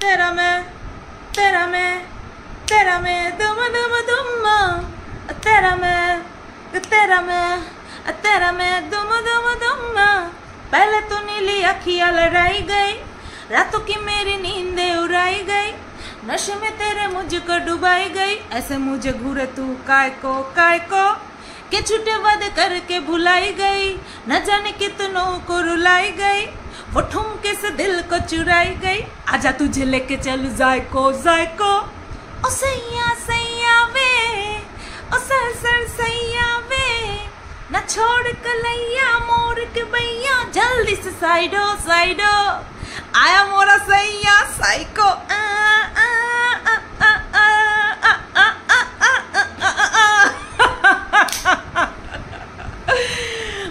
तेरा मैं दुम दुम दुम तेरा मैं दुम दुम दुम। पहले तो नीली अखियां लड़ाई गई, रातों की मेरी नींदें उड़ाई गई, नशे में तेरे मुझको डुबाई गई। ऐसे मुझे घूरे तू काय को के छूटे वादे करके भुलाई गई, न जाने कितनों को रुलाई गई, वो ठुमके से दिल को चुराई गई। आजा तुझे लेके चल जायको ओ सैया सैया वे, ओ सर सर सैया वे, न छोड़ कलैया मोर के भैया, जल्दी से साइडो आया मोरा सैया साइको।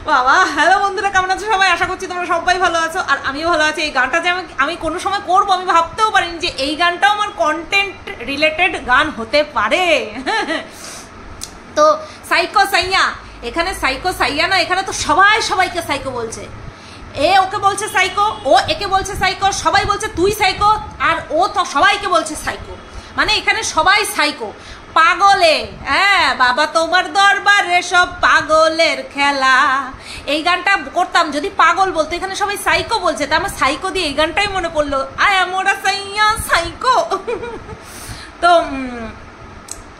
বাবা হ্যালো বন্ধুরা, কেমন আছো সবাই? আশা করছি তোমরা সবাই ভালো আছো, আর আমিও ভালো আছি। এই গানটা যে আমি কোনো সময় করবো আমি ভাবতেও পারিনি যে এই গানটাও আমার কন্টেন্ট রিলেটেড গান হতে পারে। তো সাইকো সাইয়া, এখানে সাইকো সাইয়া না, এখানে তো সবাইকে সাইকো বলছে। এ ওকে বলছে সাইকো, ও একে বলছে সাইকো, সবাই বলছে তুই সাইকো, আর ও তো সবাইকে বলছে সাইকো। মানে এখানে সবাই সাইকো, পাগলে। হ্যাঁ বাবা, তোমার দরবারে সব পাগলের খেলা। এই গানটা করতাম যদি পাগল বলতো, এখানে সবাই সাইকো বলছে, তা আমার সাইকো দিয়ে এই গানটাই মনে পড়লো, আয়া মোরা সাইয়া সাইকো। তো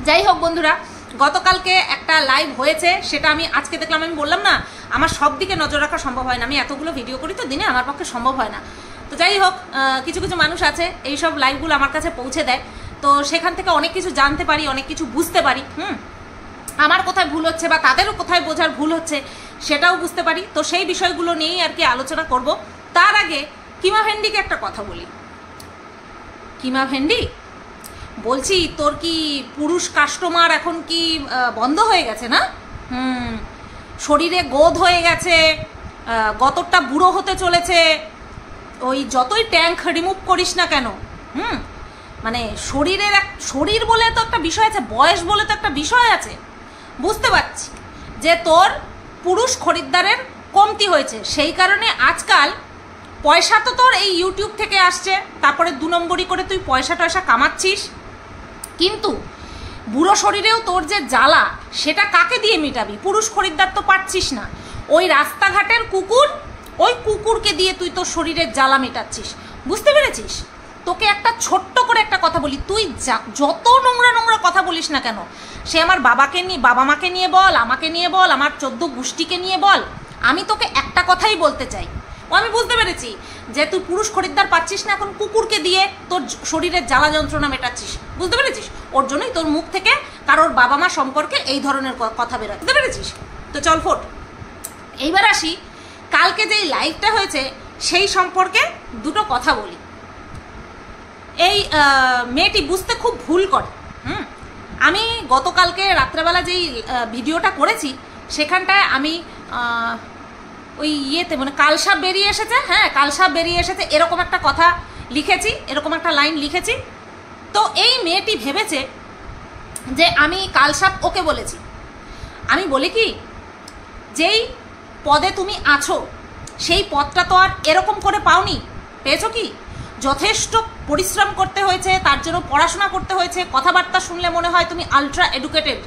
যাই হোক বন্ধুরা, গতকালকে একটা লাইভ হয়েছে, সেটা আমি আজকে দেখলাম। আমি বললাম না আমার সব দিকে নজর রাখা সম্ভব হয় না, আমি এতগুলো ভিডিও করি তো দিনে, আমার পক্ষে সম্ভব হয় না। তো যাই হোক, কিছু কিছু মানুষ আছে এইসব লাইভগুলো আমার কাছে পৌঁছে দেয়, তো সেখান থেকে অনেক কিছু জানতে পারি, অনেক কিছু বুঝতে পারি। আমার কোথায় ভুল হচ্ছে বা তাদেরও কোথায় বোঝার ভুল হচ্ছে সেটাও বুঝতে পারি। তো সেই বিষয়গুলো নিয়েই আর কি আলোচনা করব। তার আগে কিমা ভেন্ডিকে একটা কথা বলি। কিমা ভেন্ডি, বলছি তোর কি পুরুষ কাস্টমার এখন কি বন্ধ হয়ে গেছে না? শরীরে গোদ হয়ে গেছে, গতরটা বুড়ো হতে চলেছে, ওই যতই ট্যাঙ্ক রিমুভ করিস না কেন, মানে শরীর বলে তো একটা বিষয় আছে, বয়স বলে তো একটা বিষয় আছে। বুঝতে পারছি যে তোর পুরুষ খরিদ্দারের কমতি হয়েছে, সেই কারণে আজকাল পয়সা তো তোর এই ইউটিউব থেকে আসছে, তারপরে 2 নম্বরই করে তুই পয়সা কামাচ্ছিস, কিন্তু বুড়ো শরীরেও তোর যে জ্বালা সেটা কাকে দিয়ে মেটাবি? পুরুষ খরিদ্দার তো পাচ্ছিস না, ওই রাস্তাঘাটের কুকুর, ওই কুকুরকে দিয়ে তুই তোর শরীরের জ্বালা মেটাচ্ছিস। বুঝতে পেরেছিস? তোকে একটা ছোট্ট করে একটা কথা বলি, তুই যত নোংরা কথা বলিস না কেন, সে আমার বাবা মাকে নিয়ে বল, আমাকে নিয়ে বল, আমার 14 গোষ্ঠীকে নিয়ে বল, আমি তোকে একটা কথাই বলতে চাই। আমি বুঝতে পেরেছি যে তুই পুরুষ খরিদ্দার পাচ্ছিস না, এখন কুকুরকে দিয়ে তোর শরীরের জ্বালা যন্ত্রণা মেটাচ্ছিস। বুঝতে পেরেছিস? ওর জন্যই তোর মুখ থেকে কারোর বাবা মা সম্পর্কে এই ধরনের কথা বেরোয়। বুঝতে পেরেছিস? তো চল ফোট, এইবার আসি কালকে যেই লাইভটা হয়েছে সেই সম্পর্কে দুটো কথা বলি। এই মেয়েটি বুঝতে খুব ভুল করে। আমি গতকালকে রাত্রেবেলা যেই ভিডিওটা করেছি সেখানটায় আমি ওই ইয়েতে মানে কালসাপ বেরিয়ে এসেছে, হ্যাঁ কালসাপ বেরিয়ে এসেছে, এরকম একটা কথা লিখেছি, এরকম একটা লাইন লিখেছি। তো এই মেয়েটি ভেবেছে যে আমি কালসাপ ওকে বলেছি। আমি বলি কি, যেই পদে তুমি আছো সেই পদটা তো আর এরকম করে পাওনি, পেয়েছো কি? যথেষ্ট পরিশ্রম করতে হয়েছে, তার জন্য পড়াশোনা করতে হয়েছে। কথাবার্তা শুনলে মনে হয় তুমি আলট্রা এডুকেটেড,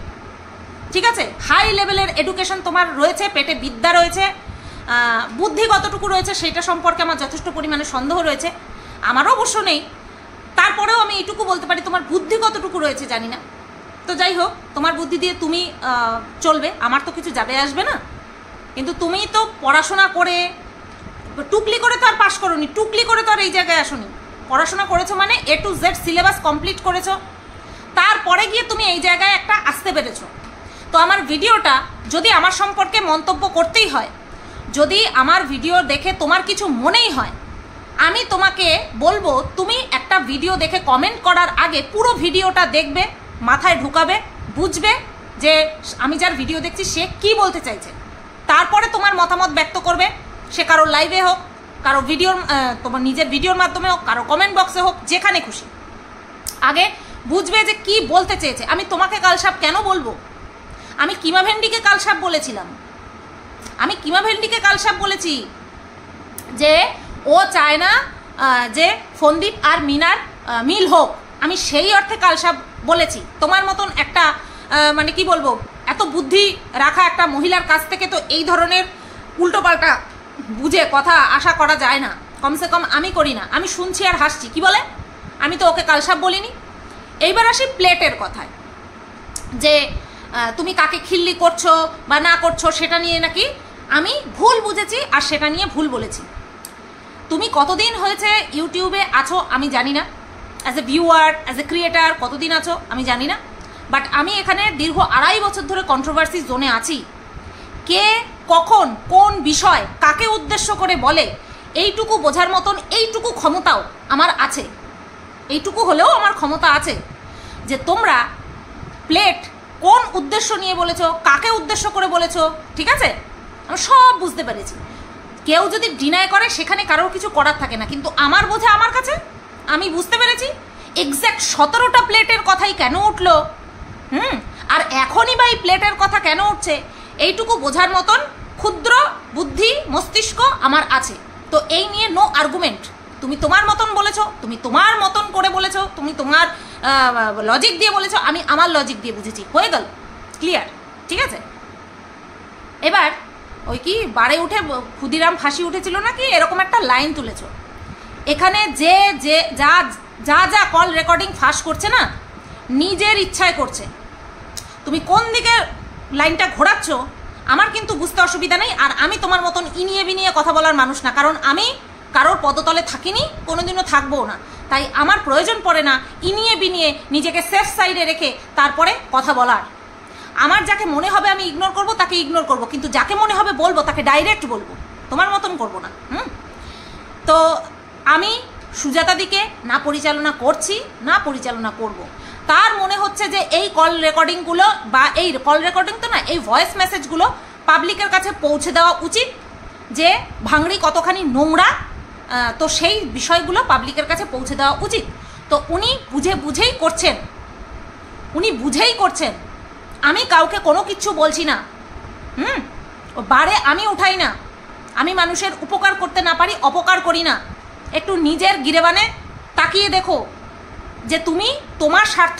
ঠিক আছে, হাই লেভেলের এডুকেশন তোমার রয়েছে, পেটে বিদ্যা রয়েছে, বুদ্ধি কতটুকু রয়েছে সেটা সম্পর্কে আমার যথেষ্ট পরিমাণে সন্দেহ রয়েছে। আমারও অবশ্য নেই, তারপরেও আমি এইটুকু বলতে পারি তোমার বুদ্ধি কতটুকু রয়েছে জানি না। তো যাই হোক, তোমার বুদ্ধি দিয়ে তুমি চলবে, আমার তো কিছু যাবে আসবে না। কিন্তু তুমি তো পড়াশোনা করে টুকলি করে তো আর পাশ করোনি, টুকলি করে তো আর এই জায়গায় আসোনি। পড়াশোনা করেছো মানে A to Z syllabus complete করেছো, তারপরে গিয়ে তুমি এই জায়গায় একটা আসতে পেরেছো। তো আমার ভিডিওটা যদি আমার সম্পর্কে মন্তব্য করতেই হয়, যদি আমার ভিডিও দেখে তোমার কিছু মনেই হয়, আমি তোমাকে বলবো তুমি একটা ভিডিও দেখে কমেন্ট করার আগে পুরো ভিডিওটা দেখবে, মাথায় ঢুকাবে, বুঝবে যে আমি যার ভিডিও দেখছি সে কি বলতে চাইছে, তারপরে তোমার মতামত ব্যক্ত করবে। সে কারো লাইভে হোক, কারো ভিডিওর তোমার নিজের ভিডিওর মাধ্যমে হোক, কারো কমেন্ট বক্সে হোক, যেখানে খুশি, আগে বুঝবে যে কি বলতে চেয়েছে। আমি তোমাকে কালসাপ কেন বলবো? আমি কিমা ভেন্ডিকে কালসাপ বলেছিলাম, আমি কিমা ভেন্ডিকে কালসাপ বলেছি যে ও চায় না যে ফন্দীপ আর মিনার মিল হোক, আমি সেই অর্থে কালসাপ বলেছি। তোমার মতন একটা মানে কি বলবো, এত বুদ্ধি রাখা একটা মহিলার কাছ থেকে তো এই ধরনের উল্টোপাল্টা বুঝে কথা আশা করা যায় না, কমসে কম আমি করি না। আমি শুনছি আর হাসছি, কি বলে, আমি তো ওকে কালসাপ বলিনি। এইবার আসি প্লেটের কথায়, যে তুমি কাকে খিল্লি করছো বা না করছো সেটা নিয়ে নাকি আমি ভুল বুঝেছি আর সেটা নিয়ে ভুল বলেছি। তুমি কতদিন হয়েছে ইউটিউবে আছো আমি জানি না, as a viewer, as a creator কতদিন আছো আমি জানি না, বাট আমি এখানে দীর্ঘ 2.5 বছর ধরে কন্ট্রোভার্সি জোনে আছি। কে কখন কোন বিষয় কাকে উদ্দেশ্য করে বলে এইটুকু বোঝার মতন এইটুকু ক্ষমতাও আমার আছে, এইটুকু হলেও আমার ক্ষমতা আছে যে তোমরা প্লেট কোন উদ্দেশ্য নিয়ে বলেছো, কাকে উদ্দেশ্য করে বলেছো, ঠিক আছে, আমি সব বুঝতে পেরেছি। কেউ যদি ডিনাই করে সেখানে কারোর কিছু করার থাকে না, কিন্তু আমার বোঝা আমার কাছে, আমি বুঝতে পেরেছি এক্স্যাক্ট 17টা প্লেটের কথাই কেন উঠলো, আর এখনই বা এই প্লেটের কথা কেন উঠছে, এইটুকু বোঝার মতন ক্ষুদ্র বুদ্ধি মস্তিষ্ক আমার আছে। তো এই নিয়ে নো আর্গুমেন্ট। তুমি তোমার মতন বলেছো, তুমি তোমার মতন করে বলেছো, তুমি তোমার লজিক দিয়ে বলেছো, আমি আমার লজিক দিয়ে বুঝেছি, হয়ে গেল, ক্লিয়ার, ঠিক আছে। এবার ওই কি বারে উঠে ক্ষুদিরাম ফাঁসি উঠেছিল নাকি এরকম একটা লাইন তুলেছো। এখানে যে যে যা যা যা কল রেকর্ডিং ফাঁস করছে না, নিজের ইচ্ছায় করছে। তুমি কোন দিকে লাইনটা ঘোরাচ্ছ আমার কিন্তু বুঝতে অসুবিধা নেই। আর আমি তোমার মতন ইনিয়ে বিনিয়ে কথা বলার মানুষ না, কারণ আমি কারোর পদতলে থাকিনি, কোনোদিনও থাকবো না। তাই আমার প্রয়োজন পড়ে না ইনিয়ে বিনিয়ে নিজেকে সেফ সাইডে রেখে তারপরে কথা বলার। আমার যাকে মনে হবে আমি ইগনোর করব তাকে ইগনোর করব, কিন্তু যাকে মনে হবে বলবো তাকে ডাইরেক্ট বলবো, তোমার মতন করব না। তো আমি সুজাতাদিকে না পরিচালনা করছি না পরিচালনা করব। তার মনে হচ্ছে যে এই কল রেকর্ডিংগুলো বা এই কল রেকর্ডিং তো না, এই ভয়েস মেসেজগুলো পাবলিকের কাছে পৌঁছে দেওয়া উচিত, যে ভাঙড়ি কতখানি নোংরা, তো সেই বিষয়গুলো পাবলিকের কাছে পৌঁছে দেওয়া উচিত। তো উনি বুঝেই করছেন, উনি বুঝেই করছেন। আমি কাউকে কোনো কিচ্ছু বলছি না, বারে আমি উঠাই না। আমি মানুষের উপকার করতে না পারি অপকার করি না। একটু নিজের গিরেবানে তাকিয়ে দেখো যে তুমি তোমার স্বার্থ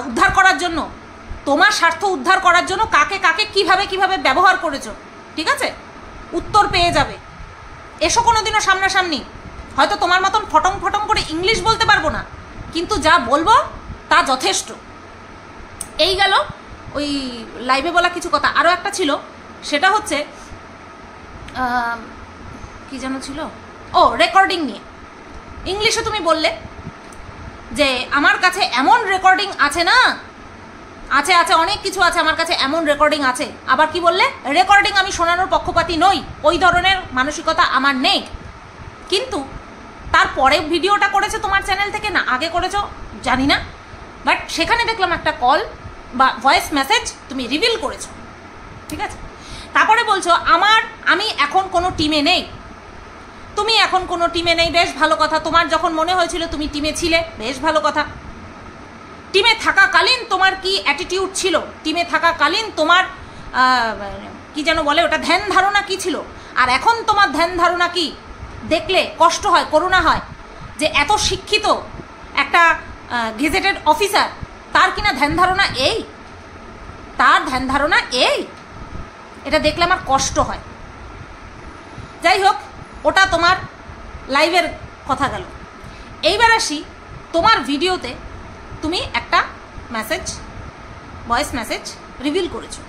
উদ্ধার করার জন্য, তোমার স্বার্থ উদ্ধার করার জন্য কাকে কাকে কিভাবে কিভাবে ব্যবহার করেছো, ঠিক আছে, উত্তর পেয়ে যাবে। এসো কোনোদিনও সামনাসামনি। হয়তো তোমার মতন ফটং ফটং করে ইংলিশ বলতে পারবো না, কিন্তু যা বলবো তা যথেষ্ট। এই গেল ওই লাইভে বলা কিছু কথা। আরও একটা ছিল, সেটা হচ্ছে কি যেন ছিল, ও রেকর্ডিং নিয়ে। ইংলিশে তুমি বললে যে আমার কাছে এমন রেকর্ডিং আছে না, আছে আছে অনেক কিছু আছে আমার কাছে, এমন রেকর্ডিং আছে। আবার কি বললে, রেকর্ডিং আমি শোনানোর পক্ষপাতী নই, ওই ধরনের মানসিকতা আমার নেই। কিন্তু তারপরে ভিডিওটা করেছে তোমার চ্যানেল থেকে না আগে করেছো জানি না, বাট সেখানে দেখলাম একটা কল বা ভয়েস মেসেজ তুমি রিভিল করেছো, ঠিক আছে। তারপরে বলছো আমি এখন কোনো টিমে নেই। তুমি এখন কোনো টিমে নেই, বেশ ভালো কথা। তোমার যখন মনে হয়েছিল তুমি টিমে ছিলে, বেশ ভালো কথা। টিমে থাকাকালীন তোমার কি অ্যাটিটিউড ছিল, টিমে থাকাকালীন তোমার কি যেন বলে ওটা, ধ্যান ধারণা কি ছিল, আর এখন তোমার ধ্যান ধারণা কি, দেখলে কষ্ট হয়, করুণা হয় যে এত শিক্ষিত একটা গেজেটেড অফিসার, তার কিনা ধ্যান ধারণা এই, তার ধ্যান ধারণা এই, এটা দেখলে আমার কষ্ট হয়। যাই হোক, ওটা তোমার লাইভের কথা গেল। এইবার আসি তোমার ভিডিওতে তুমি একটা মেসেজ, ভয়েস মেসেজ রিভিল করেছো।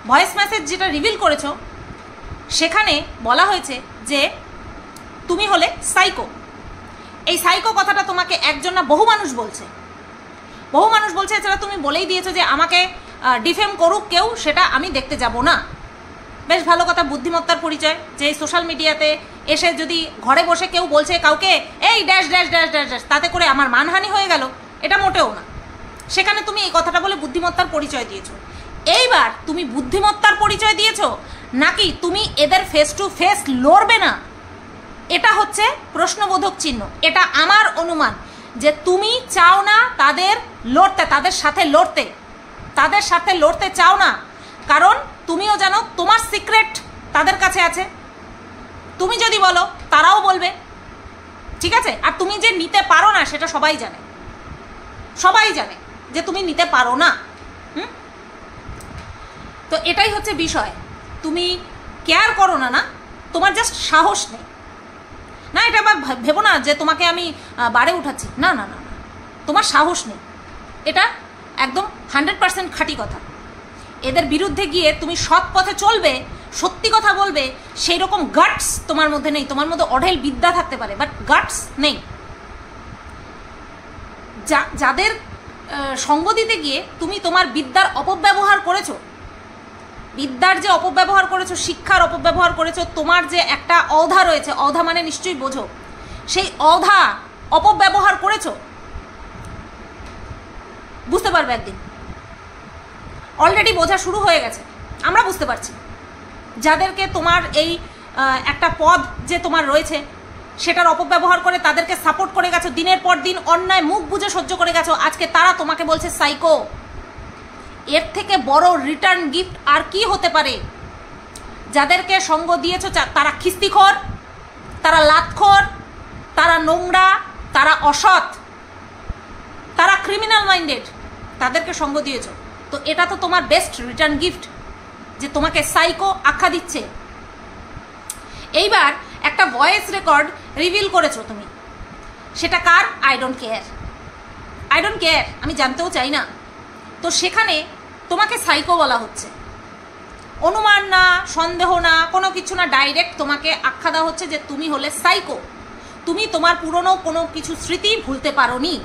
ভয়েস মেসেজ যেটা রিভিল করেছো সেখানে বলা হয়েছে যে তুমি হলে সাইকো। এই সাইকো কথাটা তোমাকে একজন না বহু মানুষ বলছে, বহু মানুষ বলছে। এছাড়া তুমি বলেই দিয়েছো যে আমাকে ডিফেম করুক কেউ, সেটা আমি দেখতে যাব না। বেশ ভালো কথা, বুদ্ধিমত্তার পরিচয়। যে সোশ্যাল মিডিয়াতে এসে যদি ঘরে বসে কেউ বলছে কাউকে এই dash dash dash dash dash, তাতে করে আমার মানহানি হয়ে গেল, এটা মোটেও না। সেখানে তুমি এই কথাটা বলে বুদ্ধিমত্তার পরিচয় দিয়েছো। এইবার তুমি বুদ্ধিমত্তার পরিচয় দিয়েছো নাকি তুমি এদের ফেস টু ফেস লড়বে না, এটা হচ্ছে প্রশ্নবোধক চিহ্ন। এটা আমার অনুমান যে তুমি চাও না তাদের লড়তে, তাদের সাথে লড়তে চাও না, কারণ তুমিও জানো তোমার সিক্রেট তাদের কাছে আছে। তুমি যদি বলো তারাও বলবে, ঠিক আছে? আর তুমি যে নিতে পারো না সেটা সবাই জানে, সবাই জানে যে তুমি নিতে পারো না। তো এটাই হচ্ছে বিষয়, তুমি কেয়ার করো না, না তোমার জাস্ট সাহস নেই। না এটা আবার ভেবো না যে তোমাকে আমি বাড়ে উঠাচ্ছি, না না না না, তোমার সাহস নেই, এটা একদম 100% খাঁটি কথা। এদের বিরুদ্ধে গিয়ে তুমি সৎ পথে চলবে, সত্যি কথা বলবে, সেই রকম গাটস তোমার মধ্যে নেই। তোমার মধ্যে অঢেল বিদ্যা থাকতে পারে, বাট গাটস নেই। যাদের সঙ্গ দিতে গিয়ে তুমি তোমার বিদ্যার অপব্যবহার করেছো, বিদ্যার যে অপব্যবহার করেছো, শিক্ষার অপব্যবহার করেছো, তোমার যে একটা অধা রয়েছে, অধা মানে নিশ্চয়ই বোঝো, সেই অধা অপব্যবহার করেছো, বুঝতে পারবে একদিন। অলরেডি বোঝা শুরু হয়ে গেছে, আমরা বুঝতে পারছি। যাদেরকে তোমার এই একটা পদ যে তোমার রয়েছে সেটার অপব্যবহার করে তাদেরকে সাপোর্ট করে গেছো, দিনের পর দিন অন্যায় মুখ বুঝে সহ্য করে গেছো, আজকে তারা তোমাকে বলছে সাইকো। এর থেকে বড় রিটার্ন গিফট আর কি হতে পারে? যাদেরকে সঙ্গ দিয়েছো তারা খিস্তিখোর, তারা লাতখোর, তারা নোংরা, তারা অসৎ, তারা ক্রিমিনাল মাইন্ডেড, তাদেরকে সঙ্গ দিয়েছো। তো এটা তো তোমার বেস্ট রিটার্ন গিফট, যে তোমাকে সাইকো আখ্যা দিচ্ছে। এইবার একটা ভয়েস রেকর্ড রিভিল করেছো তুমি, সেটা কার? I don't care, I don't care, আমি জানতেও চাই না। তো সেখানে তোমাকে সাইকো বলা হচ্ছে, অনুমান না, সন্দেহ না, কোনো কিছু না, ডাইরেক্ট তোমাকে আখ্যা দেওয়া হচ্ছে যে তুমি হলে সাইকো। তুমি তোমার পুরনো কোনো কিছু স্মৃতি ভুলতে পারোনি।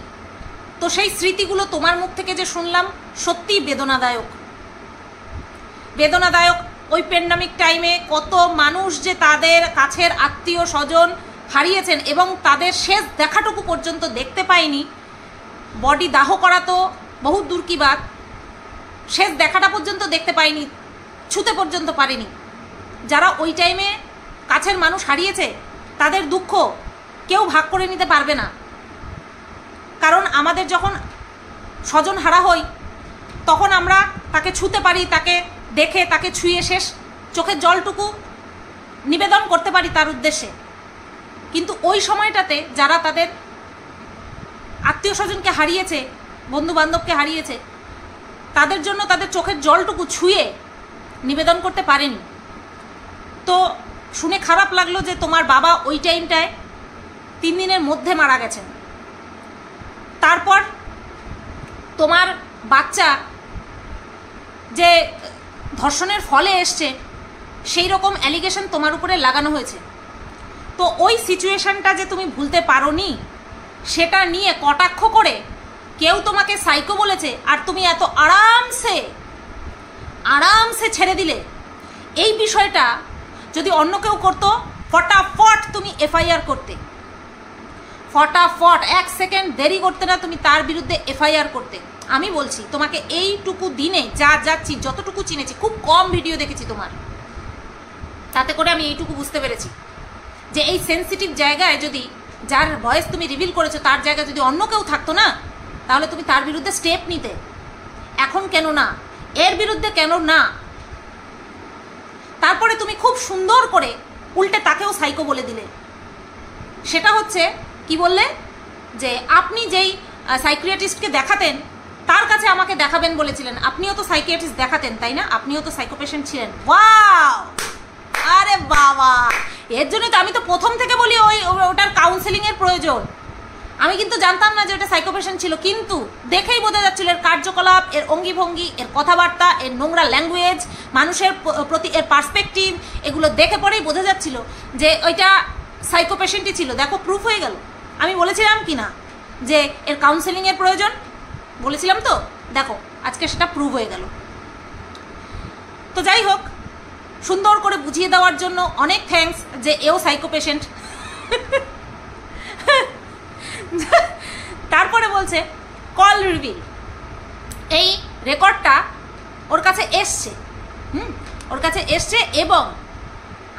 তো সেই স্মৃতিগুলো তোমার মুখ থেকে যে শুনলাম, সত্যিই বেদনাদায়ক, বেদনাদায়ক। ওই প্যান্ডামিক টাইমে কত মানুষ যে তাদের কাছের আত্মীয় স্বজন হারিয়েছেন এবং তাদের শেষ দেখাটুকু পর্যন্ত দেখতে পায়নি। বডি দাহ করা তো বহু দূর কি বাত, শেষ দেখাটা পর্যন্ত দেখতে পায়নি, ছুতে পর্যন্ত পারেনি। যারা ওই টাইমে কাছের মানুষ হারিয়েছে তাদের দুঃখ কেউ ভাগ করে নিতে পারবে না। কারণ আমাদের যখন স্বজন হারা হই তখন আমরা তাকে ছুতে পারি, তাকে দেখে তাকে ছুঁয়ে শেষ চোখের জলটুকু নিবেদন করতে পারি তার উদ্দেশ্যে। কিন্তু ওই সময়টাতে যারা তাদের আত্মীয় স্বজনকে হারিয়েছে, বন্ধু বান্ধবকে হারিয়েছে, তাদের জন্য তাদের চোখের জলটুকু ছুঁয়ে নিবেদন করতে পারেনি। তো শুনে খারাপ লাগলো যে তোমার বাবা ওই টাইমটায় 3 দিনের মধ্যে মারা গেছেন। তারপর তোমার বাচ্চা যে ধর্ষণের ফলে এসছে সেই রকম অ্যালিগেশন তোমার উপরে লাগানো হয়েছে। তো ওই সিচুয়েশনটা যে তুমি ভুলতে পারোনি, সেটা নিয়ে কটাক্ষ করে কেউ তোমাকে সাইকো বলেছে আর তুমি এত আরামসে ছেড়ে দিলে। এই বিষয়টা যদি অন্য কেউ করতো, ফটাফট তুমি এফআইআর করতে, ফটাফট 1 সেকেন্ড দেরি করতে না, তুমি তার বিরুদ্ধে এফআইআর করতে। আমি বলছি তোমাকে এইটুকু দিনে যা যাচ্ছি, যতটুকু চিনেছি, খুব কম ভিডিও দেখেছি তোমার, তাতে করে আমি এইটুকু বুঝতে পেরেছি যে এই সেন্সিটিভ জায়গায় যদি যার ভয়েস তুমি রিভিল করেছো তার জায়গায় যদি অন্য কেউ থাকতো না, তাহলে তুমি তার বিরুদ্ধে স্টেপ নিতে। এখন কেন না, এর বিরুদ্ধে কেন না? তারপরে তুমি খুব সুন্দর করে উল্টে তাকেও সাইকো বলে দিলে। সেটা হচ্ছে কি বললে, যে আপনি যেই সাইকিয়াট্রিস্টকে দেখাতেন তার কাছে আমাকে দেখাবেন বলেছিলেন, আপনিও তো সাইকিয়াট্রিস্ট দেখাতেন তাই না? আপনিও তো সাইকো পেশেন্ট ছিলেন। ওয়াও, আরে বাবা, এর জন্যই তো আমি তো প্রথম থেকে বলি ওটার কাউন্সেলিংয়ের প্রয়োজন। আমি কিন্তু জানতাম না যে ওটা সাইকো পেশেন্ট ছিল, কিন্তু দেখেই বোঝা যাচ্ছিল এর কার্যকলাপ, এর অঙ্গিভঙ্গি, এর কথাবার্তা, এর নোংরা ল্যাঙ্গুয়েজ, মানুষের প্রতি এর পার্সপেক্টিভ, এগুলো দেখে পরেই বোঝা যাচ্ছিল যে ওইটা সাইকো পেশেন্টই ছিল। দেখো, প্রুফ হয়ে গেল। আমি বলেছিলাম কি না যে এর কাউন্সেলিংয়ের প্রয়োজন? বলেছিলাম তো, দেখো আজকে সেটা প্রুভ হয়ে গেল। তো যাই হোক, সুন্দর করে বুঝিয়ে দেওয়ার জন্য অনেক থ্যাঙ্কস যে এও সাইকো পেশেন্ট। তারপরে বলছে কল রিভিল, এই রেকর্ডটা ওর কাছে এসছে, ওর কাছে এসছে এবং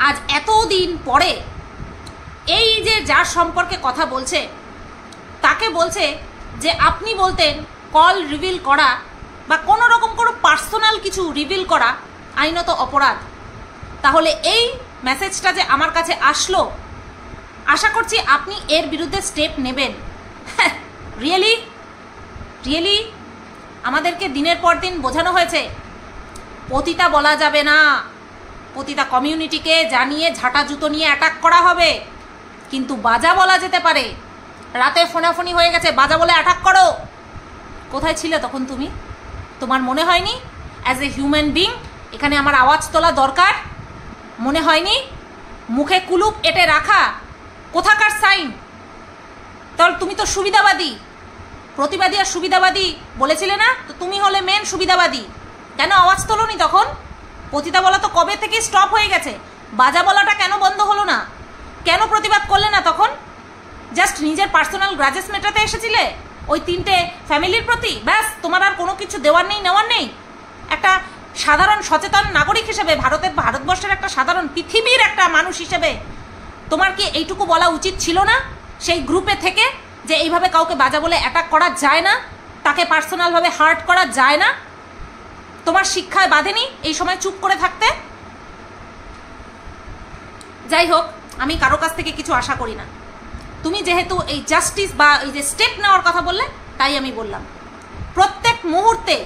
আজ এতদিন পরে এই যে যার সম্পর্কে কথা বলছে তাকে বলছে যে আপনি বলতেন কল রিভিল করা বা কোনো রকম কোনো পার্সোনাল কিছু রিভিল করা আইনত অপরাধ। তাহলে এই মেসেজটা যে আমার কাছে আসলো আশা করছি আপনি এর বিরুদ্ধে স্টেপ নেবেন। রিয়েলি রিয়েলি আমাদেরকে দিনের পর দিন বোঝানো হয়েছে পতিতা বলা যাবে না, পতিতা কমিউনিটিকে জানিয়ে ঝাঁটা জুতো নিয়ে অ্যাটাক করা হবে, কিন্তু বাজা বলা যেতে পারে। রাতে ফোনাফোনি হয়ে গেছে, বাজা বলে অ্যাটাক করো। কোথায় ছিলে তখন তুমি? তোমার মনে হয়নি অ্যাজ এ হিউম্যান বিং এখানে আমার আওয়াজ তোলা দরকার? মনে হয়নি? মুখে কুলুপ এঁটে রাখা কোথাকার সাইন? তাহলে তুমি তো সুবিধাবাদী, প্রতিবাদী আর সুবিধাবাদী বলেছিলে না, তো তুমি হলে মেন সুবিধাবাদী। কেন আওয়াজ তোলোনি তখন? পতিতা বলা তো কবে থেকে স্টপ হয়ে গেছে, বাজা বলাটা কেন বন্ধ হলো না? কেন প্রতিবাদ করলে না তখন? জাস্ট নিজের পার্সোনাল গ্রাজেস মেটাতে এসেছিলে ওই 3টে ফ্যামিলির প্রতি, ব্যাস। তোমার আর কোনো কিছু দেওয়ার নেই, নেওয়ার নেই। একটা সাধারণ সচেতন নাগরিক হিসেবে, ভারতবর্ষের একটা সাধারণ পৃথিবীর একটা মানুষ হিসেবে তোমার কি এইটুকু বলা উচিত ছিল না সেই গ্রুপে থেকে যে এইভাবে কাউকে বাজা বলে অ্যাটাক করা যায় না, তাকে পার্সোনালভাবে হার্ট করা যায় না? তোমার শিক্ষায় বাঁধেনি এই সময় চুপ করে থাকতে? যাই হোক, আমি কারো কাছ থেকে কিছু আশা করি না। তুমি যেহেতু এই জাস্টিস বা এই যে স্টেপ নেওয়ার কথা বললে, তাই আমি বললাম। প্রত্যেক মুহূর্তে,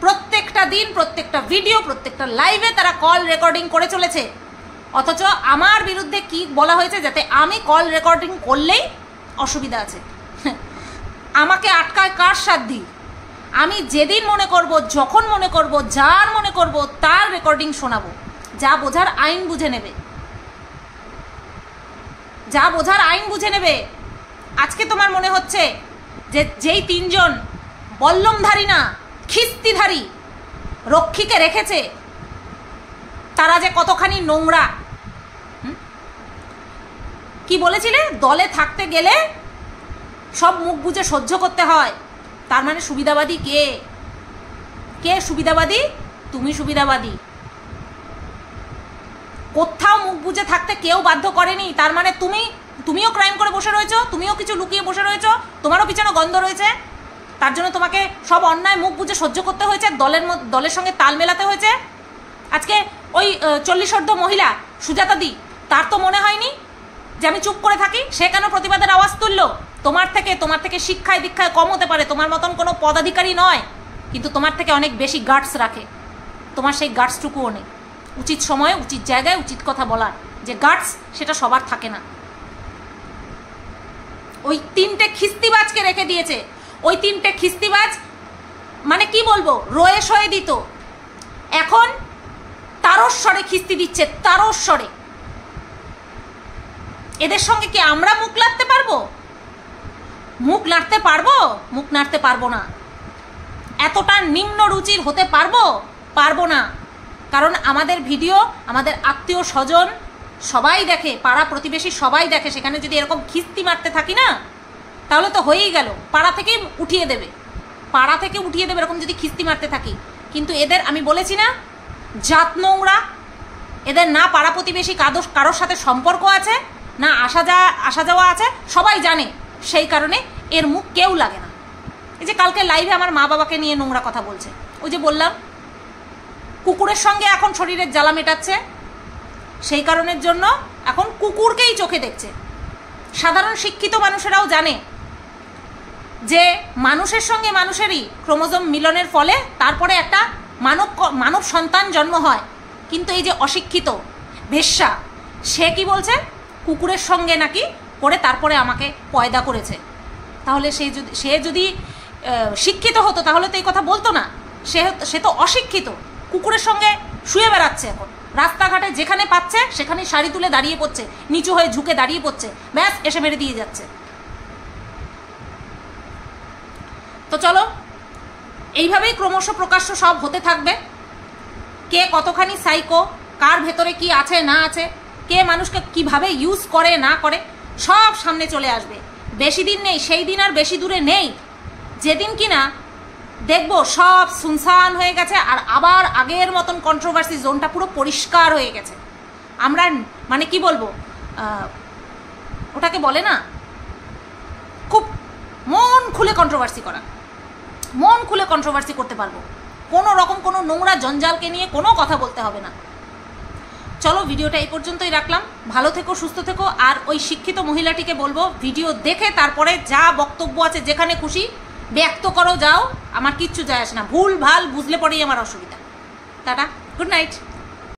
প্রত্যেকটা দিন, প্রত্যেকটা ভিডিও, প্রত্যেকটা লাইভে তারা কল রেকর্ডিং করে চলেছে, অথচ আমার বিরুদ্ধে কি বলা হয়েছে যাতে আমি কল রেকর্ডিং করলেই অসুবিধা আছে। আমাকে আটকায় কার সাধ্যি? আমি যেদিন মনে করব, যখন মনে করব, যার মনে করব তার রেকর্ডিং শোনাবো। যা বোঝার আইন বুঝে নেবে, যা বোঝার আইন বুঝে নেবে। আজকে তোমার মনে হচ্ছে যে যেই 3জন বল্লমধারী না খিস্তিধারী রক্ষীকে রেখেছে তারা যে কতখানি নোংরা। কি বলেছিলে? দলে থাকতে গেলে সব মুখ বুঝে সহ্য করতে হয়। তার মানে সুবিধাবাদী কে? কে সুবিধাবাদী? তুমি সুবিধাবাদী। কোথাও মুখ বুঝে থাকতে কেউ বাধ্য করেনি, তার মানে তুমিও ক্রাইম করে বসে রয়েছো, তুমিও কিছু লুকিয়ে বসে রয়েছো, তোমারও পিছনে গন্ধ রয়েছে, তার জন্য তোমাকে সব অন্যায় মুখ বুঝে সহ্য করতে হয়েছে, দলের সঙ্গে তাল মেলাতে হয়েছে। আজকে ওই 40 মহিলা সুজাতাদি, তার তো মনে হয়নি যে আমি চুপ করে থাকি, সে কেন প্রতিবাদের আওয়াজ তুললো? তোমার থেকে শিক্ষায় দীক্ষায় কম হতে পারে, তোমার মতন কোনো পদাধিকারী নয়, কিন্তু তোমার থেকে অনেক বেশি গাটস রাখে। তোমার সেই গাটসটুকুও নেই উচিত সময়ে উচিত জায়গায় উচিত কথা বলার যে গাটস, সেটা সবার থাকে না। ওই 3টে খিস্তিবাজকে রেখে দিয়েছে। ওই 3টে খিস্তিবাজ মানে কি বলবো, রয়ে সয়ে দিত, এখন তারস্বরে খিস্তি দিচ্ছে, তারস্বরে। এদের সঙ্গে কি আমরা মুখ নাড়তে পারবো? মুখ নাড়তে পারবো? মুখ নাড়তে পারবো না। এতটা নিম্ন রুচির হতে পারবো না। কারণ আমাদের ভিডিও আমাদের আত্মীয় স্বজন সবাই দেখে, পাড়া প্রতিবেশী সবাই দেখে। সেখানে যদি এরকম খিস্তি মারতে থাকি না, তাহলে তো হয়েই গেল, পাড়া থেকেই উঠিয়ে দেবে, এরকম যদি খিস্তি মারতে থাকি। কিন্তু এদের আমি বলেছি না, জাত নোংরা। এদের না পাড়া প্রতিবেশী কারোর সাথে সম্পর্ক আছে, না আসা যাওয়া আছে, সবাই জানে। সেই কারণে এর মুখ কেউ লাগে না। এই যে কালকে লাইভে আমার মা বাবাকে নিয়ে নোংরা কথা বলছে, ওই যে বললাম কুকুরের সঙ্গে এখন শরীরের জ্বালা মেটাচ্ছে, সেই কারণের জন্য এখন কুকুরকেই চোখে দেখছে। সাধারণ শিক্ষিত মানুষেরাও জানে যে মানুষের সঙ্গে মানুষেরই ক্রোমোজোম মিলনের ফলে তারপরে একটা মানব সন্তান জন্ম হয়। কিন্তু এই যে অশিক্ষিত বেশ্যা, সে কি বলছে? কুকুরের সঙ্গে নাকি করে তারপরে আমাকে পয়দা করেছে। তাহলে সে যদি শিক্ষিত হতো তাহলে তো এই কথা বলতো না। সে তো অশিক্ষিত, কুকুরের সঙ্গে শুয়ে বেড়াচ্ছে। এখন রাস্তাঘাটে যেখানে পাচ্ছে সেখানে শাড়ি তুলে দাঁড়িয়ে পড়ছে, নিচু হয়ে ঝুঁকে দাঁড়িয়ে পড়ছে, ব্যাস এসে মেরে দিয়ে যাচ্ছে। তো চলো, এইভাবেই ক্রমশ প্রকাশ্য সব হতে থাকবে। কে কতখানি সাইকো, কার ভেতরে কি আছে না আছে, কে মানুষকে কিভাবে ইউজ করে না করে, সব সামনে চলে আসবে। বেশি দিন নেই, সেই দিন আর বেশি দূরে নেই যেদিন কিনা দেখবো সব সুনসান হয়ে গেছে, আর আবার আগের মতন কন্ট্রোভার্সি জোনটা পুরো পরিষ্কার হয়ে গেছে। আমরা মানে কি বলবো, ওটাকে বলে না, খুব মন খুলে কন্ট্রোভার্সি করা, মন খুলে কন্ট্রোভার্সি করতে পারবো। কোনো রকম কোনো নোংরা জঞ্জালকে নিয়ে কোনো কথা বলতে হবে না। চলো ভিডিওটা এই পর্যন্তই রাখলাম। ভালো থেকো, সুস্থ থেকো। আর ওই শিক্ষিত মহিলাটিকে বলবো ভিডিও দেখে তারপরে যা বক্তব্য আছে যেখানে খুশি ব্যক্ত করো, যাও, আমার কিচ্ছু যায় আসে না। ভুল ভাল বুঝলে পরেই আমার অসুবিধা। Tata, good night.